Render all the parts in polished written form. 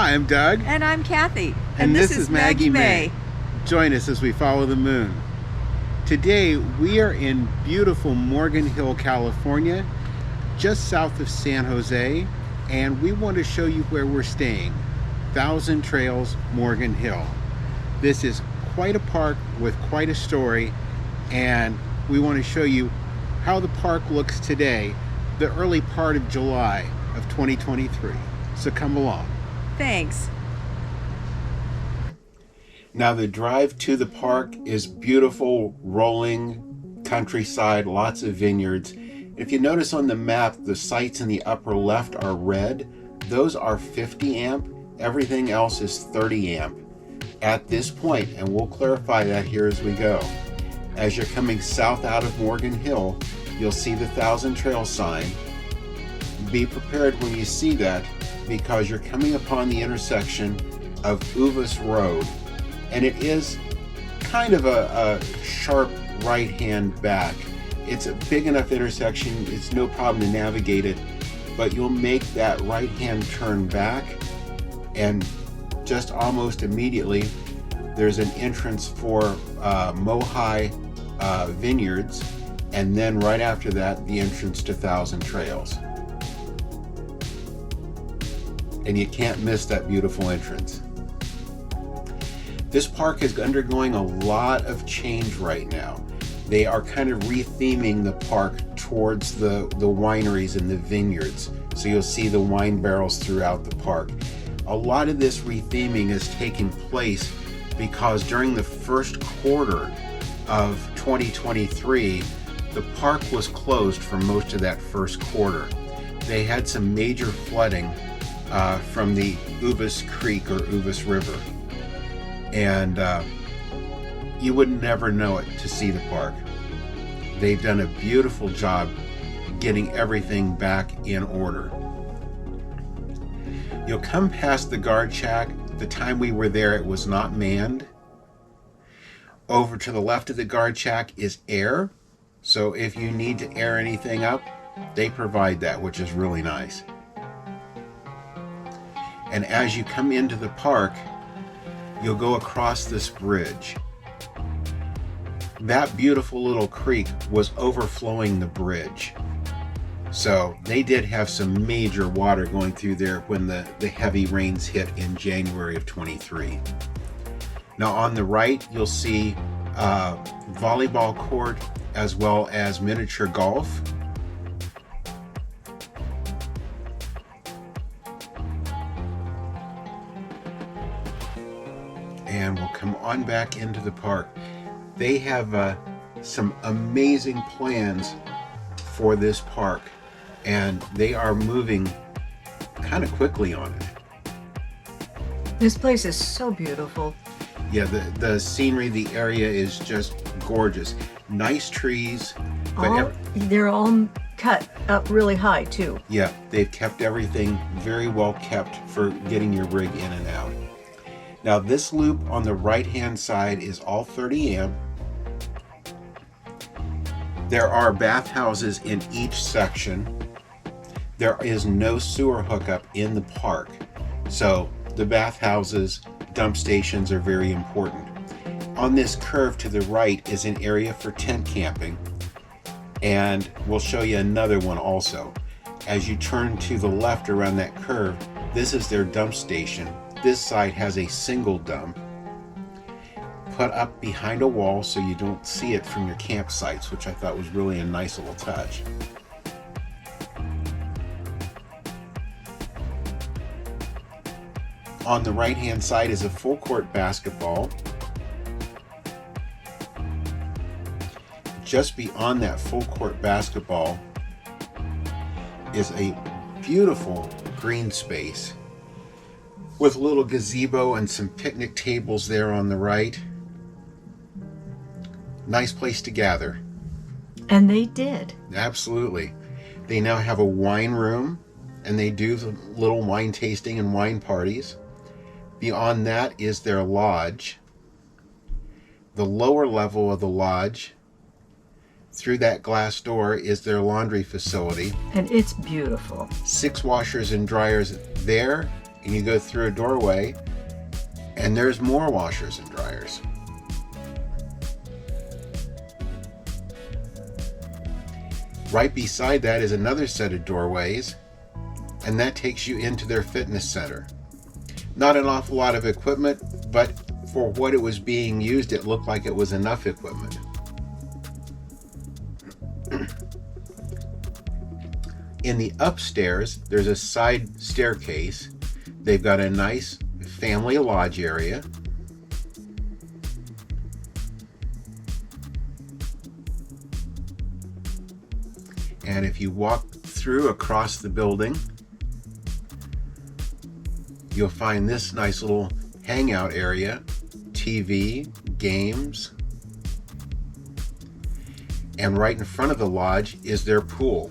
Hi, I'm Doug. And I'm Cathy. And this is Maggie Mae. Join us as we follow the moon. Today, we are in beautiful Morgan Hill, California, just south of San Jose, and we want to show you where we're staying. Thousand Trails, Morgan Hill. This is quite a park with quite a story, and we want to show you how the park looks today, the early part of July of 2023. So come along. Thanks. Now the drive to the park is beautiful, rolling countryside, lots of vineyards. If you notice on the map, the sites in the upper left are red. Those are 50 amp. Everything else is 30 amp at this point, and we'll clarify that here as we go. As you're coming south out of Morgan Hill, you'll see the Thousand Trail sign. Be prepared when you see that, because you're coming upon the intersection of Uvas Road, and it is kind of a sharp right-hand back. It's a big enough intersection, it's no problem to navigate it, but you'll make that right-hand turn back, and just almost immediately there's an entrance for Mohai Vineyards, and then right after that the entrance to Thousand Trails. And you can't miss that beautiful entrance. This park is undergoing a lot of change right now. They are kind of retheming the park towards the wineries and the vineyards. So you'll see the wine barrels throughout the park. A lot of this retheming is taking place because during the first quarter of 2023, the park was closed for most of that first quarter. They had some major flooding from the Uvas Creek or Uvas River. And you would never know it to see the park. They've done a beautiful job getting everything back in order. You'll come past the guard shack. The time we were there, it was not manned. Over to the left of the guard shack is air. So if you need to air anything up, they provide that, which is really nice. And as you come into the park, you'll go across this bridge. That beautiful little creek was overflowing the bridge. So they did have some major water going through there when the heavy rains hit in January of 23. Now on the right, you'll see a volleyball court as well as miniature golf. And we'll come on back into the park. They have some amazing plans for this park, and they are moving kind of quickly on it. This place is so beautiful. Yeah, the scenery, the area is just gorgeous. Nice trees. But they're all cut up really high too. Yeah, they've kept everything very well kept for getting your rig in and out. Now this loop on the right hand side is all 30 amp. There are bathhouses in each section. There is no sewer hookup in the park. So the bathhouses, dump stations are very important. On this curve to the right is an area for tent camping. And we'll show you another one also. As you turn to the left around that curve, this is their dump station. This side has a single dump put up behind a wall so you don't see it from your campsites, which I thought was really a nice little touch. On the right hand side is a full court basketball. Just beyond that full court basketball is a beautiful green space with a little gazebo and some picnic tables there on the right. Nice place to gather. And they did. Absolutely. They now have a wine room, and they do the little wine tasting and wine parties. Beyond that is their lodge. The lower level of the lodge, through that glass door, is their laundry facility. And it's beautiful. 6 washers and dryers there, and you go through a doorway, and there's more washers and dryers. Right beside that is another set of doorways, and that takes you into their fitness center. Not an awful lot of equipment, but for what it was being used, it looked like it was enough equipment. In the upstairs, there's a side staircase. They've got a nice family lodge area. And if you walk through across the building, you'll find this nice little hangout area, TV, games, and right in front of the lodge is their pool.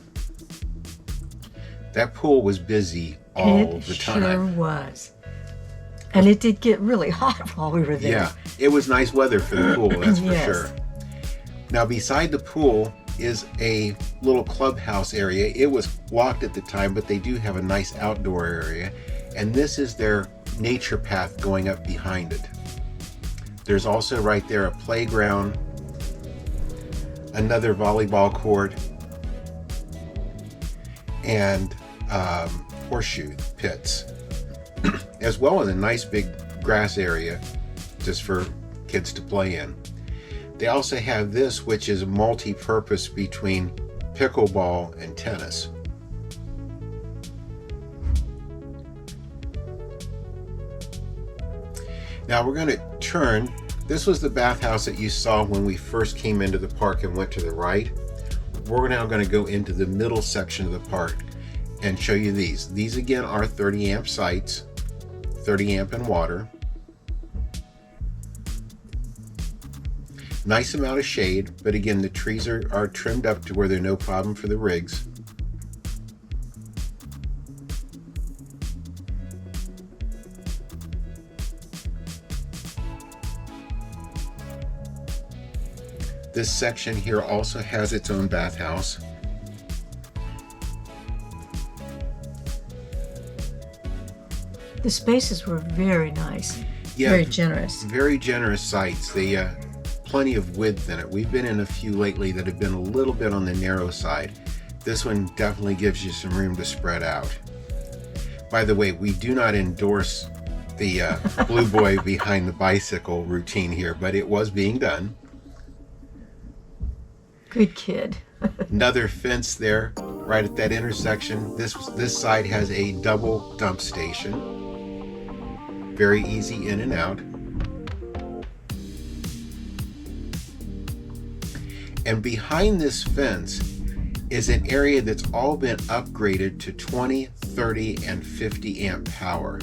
That pool was busy all the time. It sure was. And it did get really hot while we were there. Yeah, it was nice weather for the pool, that's for Yes. sure. Now beside the pool is a little clubhouse area. It was locked at the time, but they do have a nice outdoor area. And this is their nature path going up behind it. There's also right there a playground, another volleyball court, and horseshoe pits, as well as a nice big grass area just for kids to play in. They also have this, which is multi-purpose between pickleball and tennis. Now we're going to turn. This was the bathhouse that you saw when we first came into the park and went to the right. We're now going to go into the middle section of the park and show you these. These again are 30 amp sites, 30 amp in water. Nice amount of shade, but again, the trees are trimmed up to where they're no problem for the rigs. This section here also has its own bathhouse. The spaces were very nice. Yeah, very generous. Very generous sites. They plenty of width in it. We've been in a few lately that have been a little bit on the narrow side. This one definitely gives you some room to spread out. By the way, we do not endorse the blue boy behind the bicycle routine here, but it was being done. Good kid. Another fence there, right at that intersection. This side has a double dump station. Very easy in and out. And behind this fence is an area that's all been upgraded to 20, 30, and 50 amp power.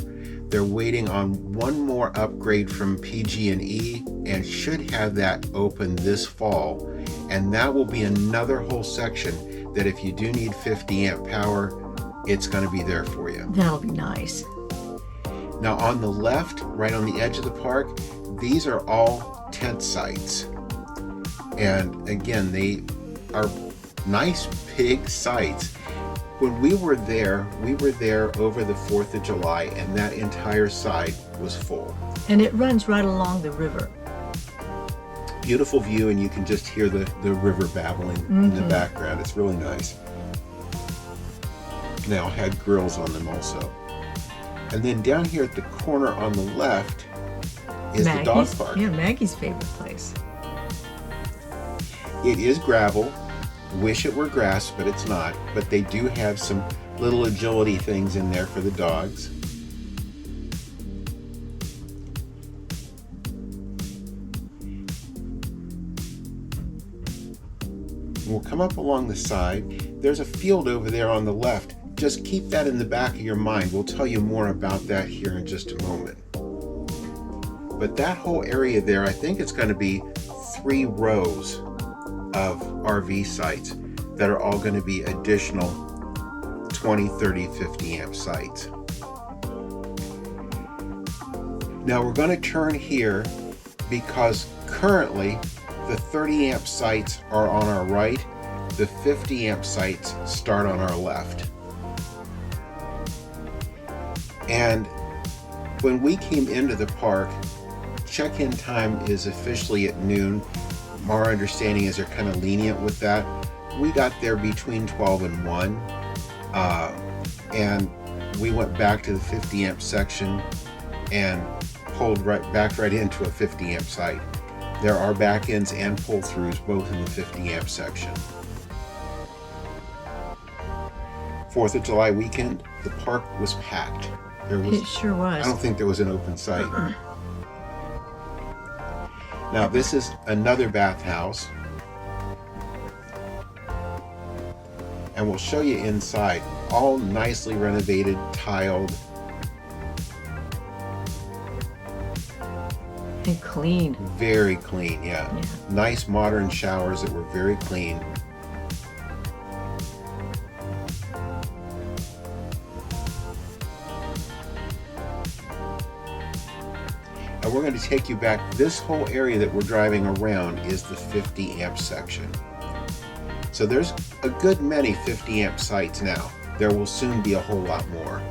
They're waiting on one more upgrade from PG&E and should have that open this fall. And that will be another whole section that if you do need 50 amp power, it's going to be there for you. That'll be nice. Now on the left, right on the edge of the park, these are all tent sites. And again, they are nice big sites. When we were there over the 4th of July, and that entire side was full. And it runs right along the river. Beautiful view, and you can just hear the river babbling in the background. It's really nice. They all had grills on them also. And then down here at the corner on the left is the dog park. Yeah, Maggie's favorite place. It is gravel. Wish it were grass, but it's not. But they do have some little agility things in there for the dogs. We'll come up along the side. There's a field over there on the left. Just keep that in the back of your mind. We'll tell you more about that here in just a moment. But that whole area there, I think it's going to be 3 rows of RV sites that are all going to be additional 20, 30, 50 amp sites. Now we're going to turn here because currently the 30 amp sites are on our right, the 50 amp sites start on our left. And When we came into the park, check-in time is officially at noon. Our understanding is they're kind of lenient with that. We got there between 12 and 1, and we went back to the 50 amp section and pulled right into a 50 amp site. There are back ends and pull-throughs both in the 50 amp section. 4th of July weekend, the park was packed. It sure was. I don't think there was an open site. Now this is another bathhouse, and we'll show you inside. All nicely renovated, tiled, and clean. Very clean, yeah. Nice modern showers that were very clean. And we're going to take you back. This whole area that we're driving around is the 50 amp section. So there's a good many 50 amp sites now. There will soon be a whole lot more.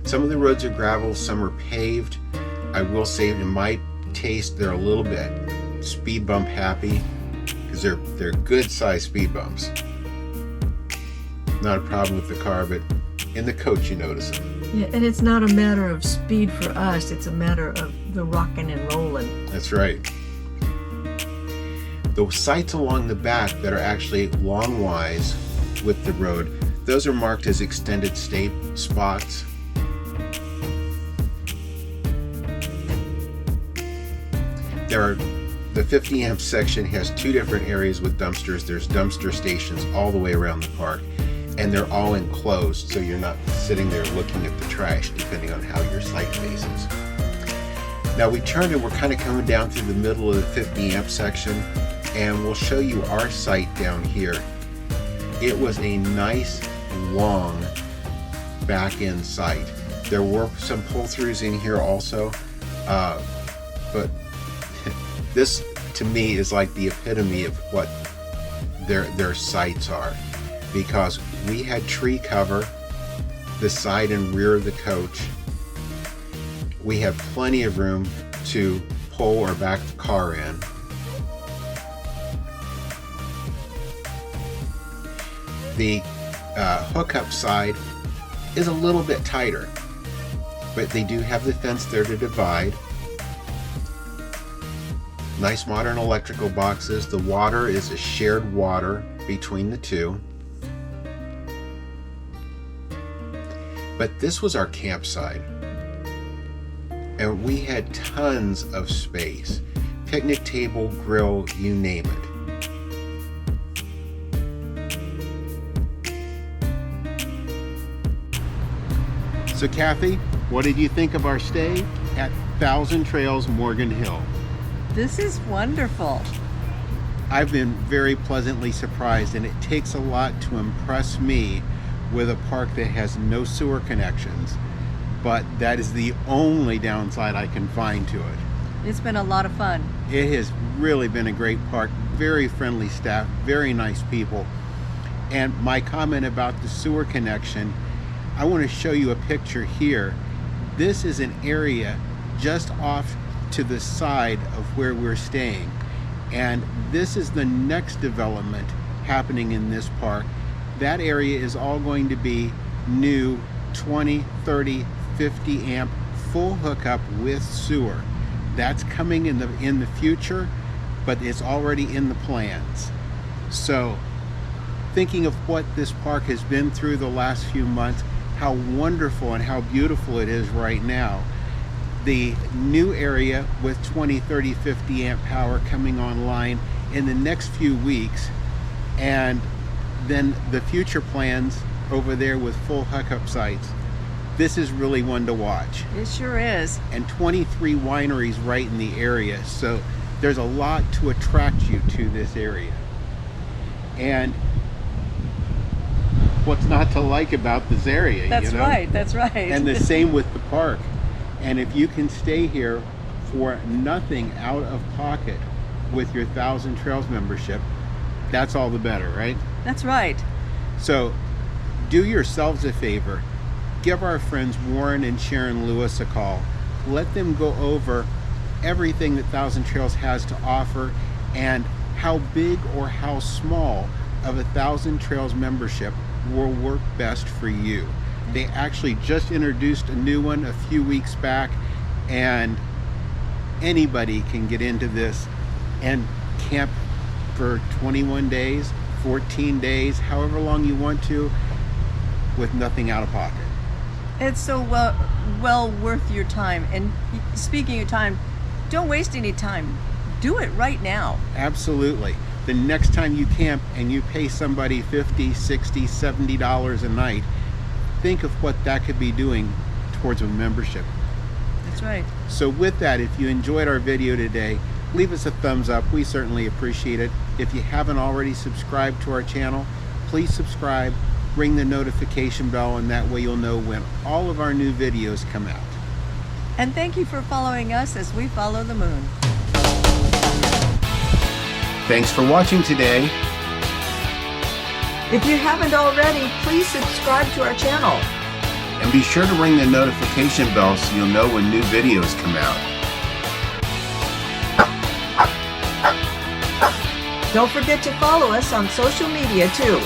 Some of the roads are gravel, some are paved. I will say, in my taste, they're a little bit speed bump happy because they're good sized speed bumps. Not a problem with the car, but in the coach you notice them. Yeah, and it's not a matter of speed for us, it's a matter of the rocking and rolling. That's right. The sites along the back that are actually longwise with the road, those are marked as extended stay spots. The 50 amp section has 2 different areas with dumpsters. There's dumpster stations all the way around the park, and they're all enclosed, so you're not sitting there looking at the trash, depending on how your site faces. Now we turned and we're kind of coming down through the middle of the 50 amp section, and we'll show you our site down here. It was a nice, long back-end site. There were some pull-throughs in here also, but this to me is like the epitome of what their sites are, because we had tree cover the side and rear of the coach. We have plenty of room to pull or back the car in. The hookup side is a little bit tighter, but they do have the fence there to divide. Nice modern electrical boxes. The water is a shared water between the two. But this was our campsite, and we had tons of space. Picnic table, grill, you name it. So Kathy, what did you think of our stay at Thousand Trails Morgan Hill? This is wonderful. I've been very pleasantly surprised, and it takes a lot to impress me with a park that has no sewer connections, but that is the only downside I can find to it. It's been a lot of fun. It has really been a great park, very friendly staff, very nice people. And my comment about the sewer connection, I want to show you a picture here. This is an area just off to the side of where we're staying, and this is the next development happening in this park. That area is all going to be new 20, 30, 50 amp full hookup with sewer. That's coming in the future, but it's already in the plans. So thinking of what this park has been through the last few months, how wonderful and how beautiful it is right now. The new area with 20, 30, 50 amp power coming online in the next few weeks, and then the future plans over there with full hookup sites. This is really one to watch. It sure is. And 23 wineries right in the area, so there's a lot to attract you to this area. And what's not to like about this area? That's you know? right, that's right. And the same with the park. And if you can stay here for nothing out of pocket with your Thousand Trails membership, that's all the better, right? That's right. So do yourselves a favor. Give our friends Warren and Sharon Lewis a call. Let them go over everything that Thousand Trails has to offer and how big or how small of a Thousand Trails membership will work best for you. They actually just introduced a new one a few weeks back, and anybody can get into this and camp for 21 days, 14 days, however long you want to, with nothing out of pocket. It's so well worth your time. And speaking of time, don't waste any time. Do it right now. Absolutely. The next time you camp and you pay somebody $50, $60, $70 a night, think of what that could be doing towards a membership. That's right. So with that, if you enjoyed our video today, leave us a thumbs up. We certainly appreciate it. If you haven't already subscribed to our channel, please subscribe, ring the notification bell, and that way you'll know when all of our new videos come out. And thank you for following us as we follow the moon. Thanks for watching today. If you haven't already, please subscribe to our channel. And be sure to ring the notification bell so you'll know when new videos come out. Don't forget to follow us on social media too.